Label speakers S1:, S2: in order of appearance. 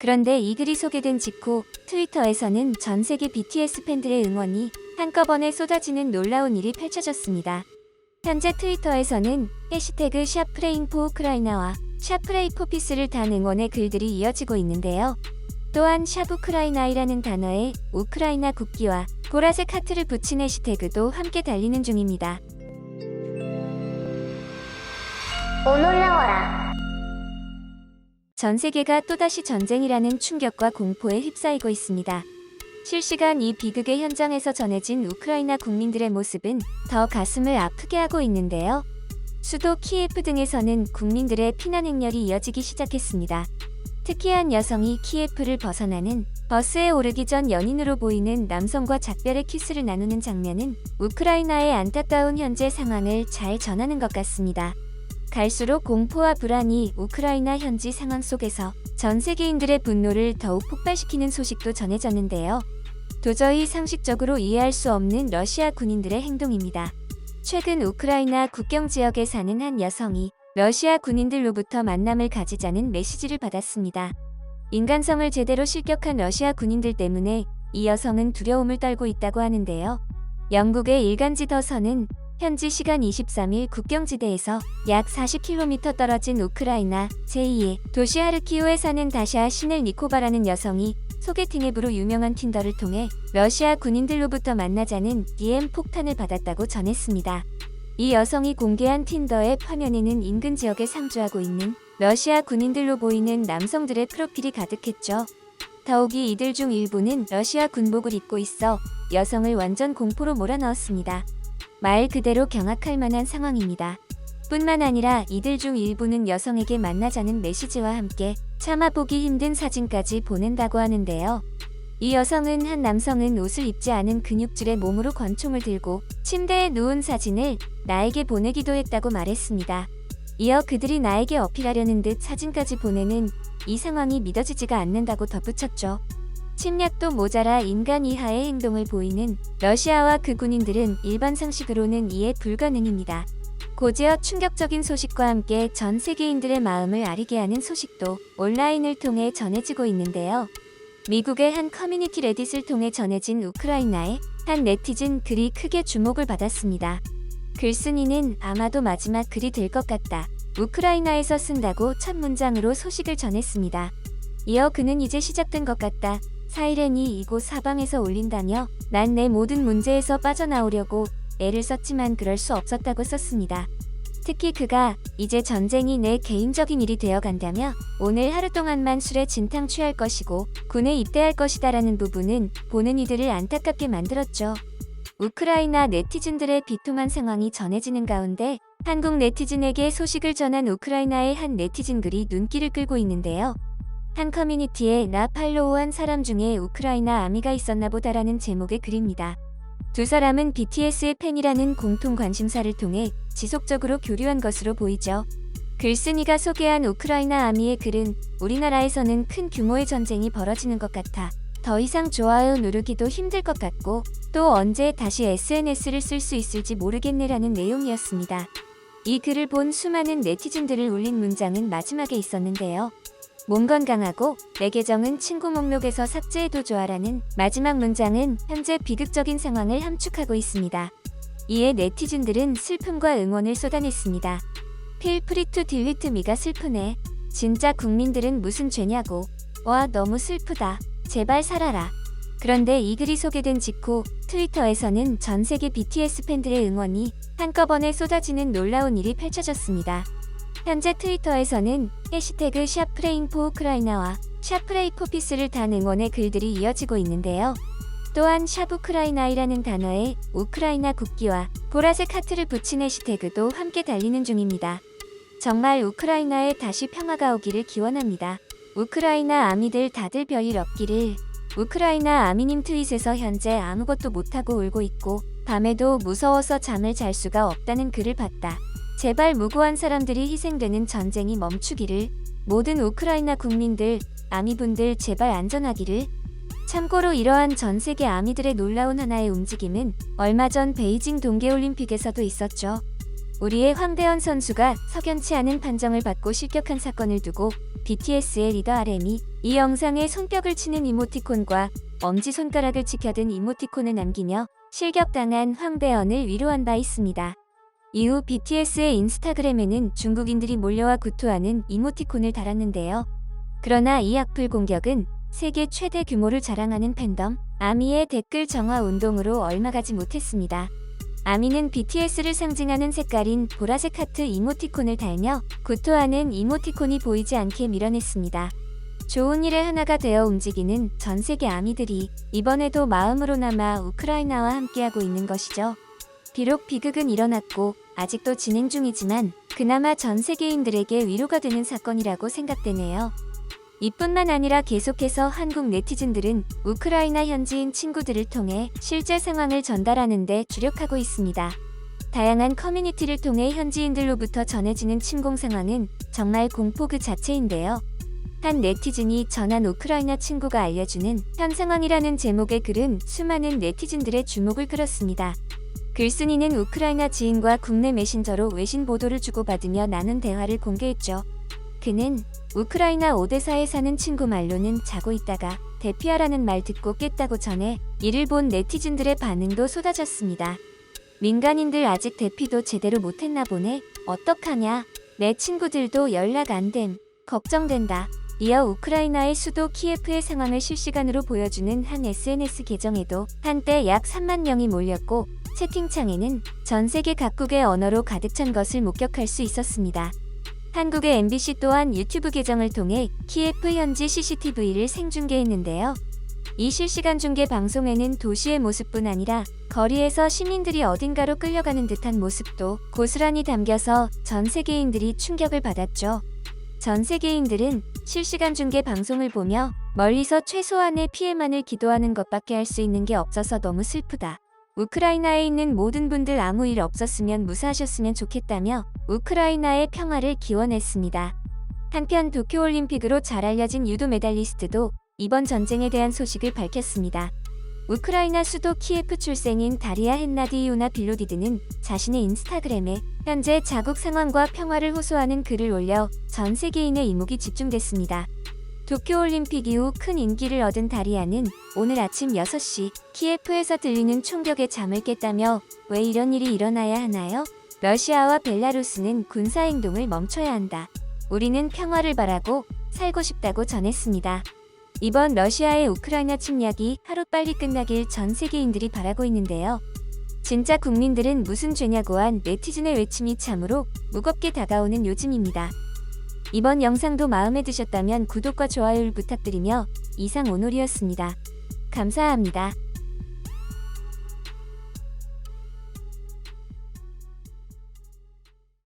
S1: 그런데 이 글이 소개된 직후 트위터에서는 전 세계 BTS 팬들의 응원이 한꺼번에 쏟아지는 놀라운 일이 펼쳐졌습니다. 현재 트위터에서는 해시태그 #prayingforukraina와 #prayforpeace를 단 응원의 글들이 이어지고 있는데요. 또한 우크라이나이라는 단어에 우크라이나 국기와 보라색 하트를 붙인 해시태그도 함께 달리는 중입니다.
S2: 오놀라워라.
S1: 전 세계가 또다시 전쟁이라는 충격과 공포에 휩싸이고 있습니다. 실시간 이 비극의 현장에서 전해진 우크라이나 국민들의 모습은 더 가슴을 아프게 하고 있는데요. 수도 키예프 등에서는 국민들의 피난 행렬이 이어지기 시작했습니다. 특히 한 여성이 키예프를 벗어나는 버스에 오르기 전 연인으로 보이는 남성과 작별의 키스를 나누는 장면은 우크라이나의 안타까운 현재 상황을 잘 전하는 것 같습니다. 갈수록 공포와 불안이 우크라이나 현지 상황 속에서 전 세계인들의 분노를 더욱 폭발시키는 소식도 전해졌는데요. 도저히 상식적으로 이해할 수 없는 러시아 군인들의 행동입니다. 최근 우크라이나 국경 지역에 사는 한 여성이 러시아 군인들로부터 만남을 가지자는 메시지를 받았습니다. 인간성을 제대로 실격한 러시아 군인들 때문에 이 여성은 두려움을 떨고 있다고 하는데요. 영국의 일간지 더 선은 현지 시간 23일 국경지대에서 약 40km 떨어진 우크라이나 제2의 도시 하르키우에 사는 다샤 시넬니코바라는 여성이 소개팅 앱으로 유명한 틴더를 통해 러시아 군인들로부터 만나자는 DM 폭탄을 받았다고 전했습니다. 이 여성이 공개한 틴더 앱 화면에는 인근 지역에 상주하고 있는 러시아 군인들로 보이는 남성들의 프로필이 가득했죠. 더욱이 이들 중 일부는 러시아 군복을 입고 있어 여성을 완전 공포로 몰아넣었습니다. 말 그대로 경악할 만한 상황입니다. 뿐만 아니라 이들 중 일부는 여성에게 만나자는 메시지와 함께 참아보기 힘든 사진까지 보낸다고 하는데요. 이 여성은 한 남성은 옷을 입지 않은 근육질의 몸으로 권총을 들고 침대에 누운 사진을 나에게 보내기도 했다고 말했습니다. 이어 그들이 나에게 어필하려는 듯 사진까지 보내는 이 상황이 믿어지지가 않는다고 덧붙였죠. 침략도 모자라 인간 이하의 행동을 보이는 러시아와 그 군인들은 일반 상식으로는 이해 불가능입니다. 곧이어 충격적인 소식과 함께 전 세계인들의 마음을 아리게 하는 소식도 온라인을 통해 전해지고 있는데요. 미국의 한 커뮤니티 레딧을 통해 전해진 우크라이나의 한 네티즌 글이 크게 주목을 받았습니다. 글쓴이는 아마도 마지막 글이 될 것 같다. 우크라이나에서 쓴다고 첫 문장으로 소식을 전했습니다. 이어 그는 이제 시작된 것 같다. 사이렌이 이곳 사방에서 울린다며 난 내 모든 문제에서 빠져나오려고 애를 썼지만 그럴 수 없었다고 썼습니다. 특히 그가 이제 전쟁이 내 개인적인 일이 되어간다며 오늘 하루 동안만 술에 진탕 취할 것이고 군에 입대할 것이다라는 부분은 보는 이들을 안타깝게 만들었죠. 우크라이나 네티즌들의 비통한 상황이 전해지는 가운데 한국 네티즌에게 소식을 전한 우크라이나의 한 네티즌 글이 눈길을 끌고 있는데요. 한 커뮤니티에 나 팔로우한 사람 중에 우크라이나 아미가 있었나 보다라는 제목의 글입니다. 두 사람은 BTS의 팬이라는 공통 관심사를 통해 지속적으로 교류한 것으로 보이죠. 글쓴이가 소개한 우크라이나 아미의 글은 우리나라에서는 큰 규모의 전쟁이 벌어지는 것 같아 더 이상 좋아요 누르기도 힘들 것 같고 또 언제 다시 SNS를 쓸 수 있을지 모르겠네라는 내용이었습니다. 이 글을 본 수많은 네티즌들을 울린 문장은 마지막에 있었는데요. 몸 건강하고 내 계정은 친구 목록에서 삭제해도 좋아라는 마지막 문장은 현재 비극적인 상황을 함축하고 있습니다. 이에 네티즌들은 슬픔과 응원을 쏟아냈습니다. Feel free to delete me가 슬프네. 진짜 국민들은 무슨 죄냐고. 와 너무 슬프다. 제발 살아라. 그런데 이 글이 소개된 직후 트위터에서는 전 세계 BTS 팬들의 응원이 한꺼번에 쏟아지는 놀라운 일이 펼쳐졌습니다. 현재 트위터에서는 해시태그 #prayingforukraina와 #prayforpeace를 단 응원의 글들이 이어지고 있는데요. 또한 우크라이나이라는 단어에 우크라이나 국기와 보라색 하트를 붙인 해시태그도 함께 달리는 중입니다. 정말 우크라이나에 다시 평화가 오기를 기원합니다. 우크라이나 아미들 다들 별일 없기를. 우크라이나 아미님 트윗에서 현재 아무것도 못하고 울고 있고 밤에도 무서워서 잠을 잘 수가 없다는 글을 봤다. 제발 무고한 사람들이 희생되는 전쟁이 멈추기를. 모든 우크라이나 국민들, 아미분들 제발 안전하기를. 참고로 이러한 전 세계 아미들의 놀라운 하나의 움직임은 얼마 전 베이징 동계올림픽에서도 있었죠. 우리의 황대현 선수가 석연치 않은 판정을 받고 실격한 사건을 두고 BTS의 리더 RM이 이 영상에 손뼉을 치는 이모티콘과 엄지손가락을 치켜든 이모티콘을 남기며 실격당한 황배언을 위로한 바 있습니다. 이후 BTS의 인스타그램에는 중국인들이 몰려와 구토하는 이모티콘을 달았는데요. 그러나 이 악플 공격은 세계 최대 규모를 자랑하는 팬덤 아미의 댓글 정화 운동으로 얼마 가지 못했습니다. 아미는 BTS를 상징하는 색깔인 보라색 하트 이모티콘을 달며 구토하는 이모티콘이 보이지 않게 밀어냈습니다. 좋은 일의 하나가 되어 움직이는 전 세계 아미들이 이번에도 마음으로나마 우크라이나와 함께하고 있는 것이죠. 비록 비극은 일어났고 아직도 진행 중이지만 그나마 전 세계인들에게 위로가 되는 사건이라고 생각되네요. 이뿐만 아니라 계속해서 한국 네티즌들은 우크라이나 현지인 친구들을 통해 실제 상황을 전달하는 데 주력하고 있습니다. 다양한 커뮤니티를 통해 현지인들로부터 전해지는 침공 상황은 정말 공포 그 자체인데요. 한 네티즌이 전한 우크라이나 친구가 알려주는 현 상황이라는 제목의 글은 수많은 네티즌들의 주목을 끌었습니다. 글쓴이는 우크라이나 지인과 국내 메신저로 외신 보도를 주고받으며 나눈 대화를 공개했죠. 그는 우크라이나 오데사에 사는 친구 말로는 자고 있다가 대피하라는 말 듣고 깼다고 전해 이를 본 네티즌들의 반응도 쏟아졌습니다. 민간인들 아직 대피도 제대로 못했나 보네. 어떡하냐. 내 친구들도 연락 안 됨. 걱정된다. 이어 우크라이나의 수도 키예프의 상황을 실시간으로 보여주는 한 SNS 계정에도 한때 약 3만 명이 몰렸고 채팅창에는 전 세계 각국의 언어로 가득 찬 것을 목격할 수 있었습니다. 한국의 MBC 또한 유튜브 계정을 통해 키예프 현지 CCTV를 생중계했는데요. 이 실시간 중계 방송에는 도시의 모습뿐 아니라 거리에서 시민들이 어딘가로 끌려가는 듯한 모습도 고스란히 담겨서 전 세계인들이 충격을 받았죠. 전 세계인들은 실시간 중계 방송을 보며 멀리서 최소한의 피해만을 기도하는 것밖에 할 수 있는 게 없어서 너무 슬프다. 우크라이나에 있는 모든 분들 아무 일 없었으면 무사하셨으면 좋겠다며 우크라이나의 평화를 기원했습니다. 한편 도쿄올림픽으로 잘 알려진 유도 메달리스트도 이번 전쟁에 대한 소식을 밝혔습니다. 우크라이나 수도 키예프 출생인 다리아 헨나디이우나 빌로디드는 자신의 인스타그램에 현재 자국 상황과 평화를 호소하는 글을 올려 전 세계인의 이목이 집중됐습니다. 도쿄올림픽 이후 큰 인기를 얻은 다리아는 오늘 아침 6시 키예프에서 들리는 총격에 잠을 깼다며 왜 이런 일이 일어나야 하나요? 러시아와 벨라루스는 군사행동을 멈춰야 한다. 우리는 평화를 바라고 살고 싶다고 전했습니다. 이번 러시아의 우크라이나 침략이 하루빨리 끝나길 전 세계인들이 바라고 있는데요. 진짜 국민들은 무슨 죄냐고 한 네티즌의 외침이 참으로 무겁게 다가오는 요즘입니다. 이번 영상도 마음에 드셨다면 구독과 좋아요를 부탁드리며 이상 오늘이었습니다. 감사합니다.